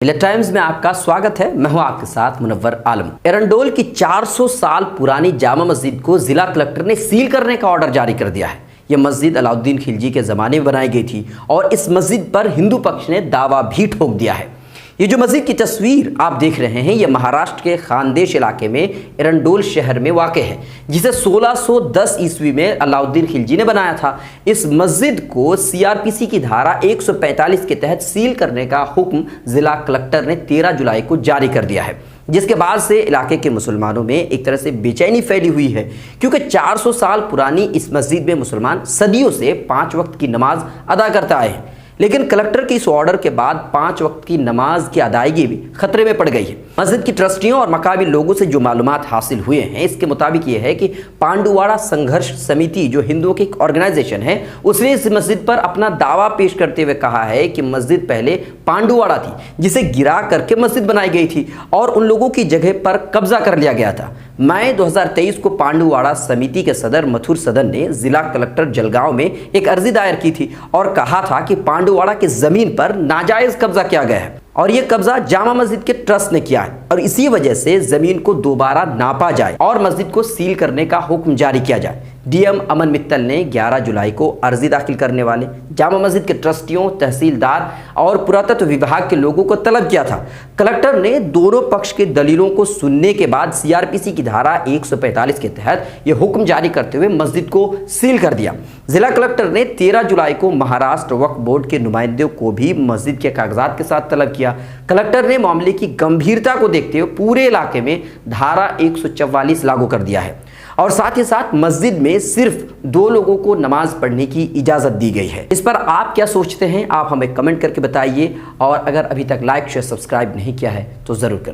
मिलत टाइम्स में आपका स्वागत है। मैं हूं आपके साथ मुनव्वर आलम। एरंडोल की 400 साल पुरानी जामा मस्जिद को जिला कलेक्टर ने सील करने का ऑर्डर जारी कर दिया है। यह मस्जिद अलाउद्दीन खिलजी के ज़माने में बनाई गई थी और इस मस्जिद पर हिंदू पक्ष ने दावा भी ठोक दिया है। ये जो मस्जिद की तस्वीर आप देख रहे हैं, ये महाराष्ट्र के खानदेश इलाके में एरंडोल शहर में वाक़ है, जिसे 1610 ईस्वी में अलाउद्दीन खिलजी ने बनाया था। इस मस्जिद को सीआरपीसी की धारा 145 के तहत सील करने का हुक्म जिला कलेक्टर ने 13 जुलाई को जारी कर दिया है, जिसके बाद से इलाके के मुसलमानों में एक तरह से बेचैनी फैली हुई है, क्योंकि 400 साल पुरानी इस मस्जिद में मुसलमान सदियों से 5 वक्त की नमाज अदा करते आए हैं। लेकिन कलेक्टर के इस ऑर्डर के बाद 5 वक्त की नमाज की अदायगी भी खतरे में पड़ गई है। मस्जिद की ट्रस्टियों और मकामी लोगों से जो मालूमात हासिल हुए हैं, इसके मुताबिक ये है कि पांडुवाड़ा संघर्ष समिति, जो हिंदुओं की एक ऑर्गेनाइजेशन है, उसने इस मस्जिद पर अपना दावा पेश करते हुए कहा है कि मस्जिद पहले पांडुवाड़ा थी, जिसे गिरा करके मस्जिद बनाई गई थी और उन लोगों की जगह पर कब्जा कर लिया गया था। मई 2023 को पांडुवाड़ा समिति के सदर मथुर सदन ने जिला कलेक्टर जलगांव में एक अर्जी दायर की थी और कहा था कि पांडुवाड़ा की जमीन पर नाजायज कब्जा किया गया है और यह कब्जा जामा मस्जिद के ट्रस्ट ने किया है और इसी वजह से जमीन को दोबारा नापा जाए और मस्जिद को सील करने का हुक्म जारी किया जाए। डीएम अमन मित्तल ने 11 जुलाई को अर्जी दाखिल करने वाले जामा मस्जिद के ट्रस्टियों, तहसीलदार और पुरातत्व विभाग के लोगों को तलब किया था। कलेक्टर ने दोनों पक्ष के दलीलों को सुनने के बाद सीआरपीसी की धारा 145 के तहत यह हुक्म जारी करते हुए मस्जिद को सील कर दिया। जिला कलेक्टर ने 13 जुलाई को महाराष्ट्र वक्फ बोर्ड के नुमाइंदों को भी मस्जिद के कागजात के साथ तलब किया। कलेक्टर ने मामले की गंभीरता को देखते हुए पूरे इलाके में धारा 144 लागू कर दिया है और साथ ही साथ मस्जिद में सिर्फ 2 लोगों को नमाज पढ़ने की इजाजत दी गई है। इस पर आप क्या सोचते हैं, आप हमें कमेंट करके बताइए और अगर अभी तक लाइक शेयर सब्सक्राइब नहीं किया है तो जरूर करें।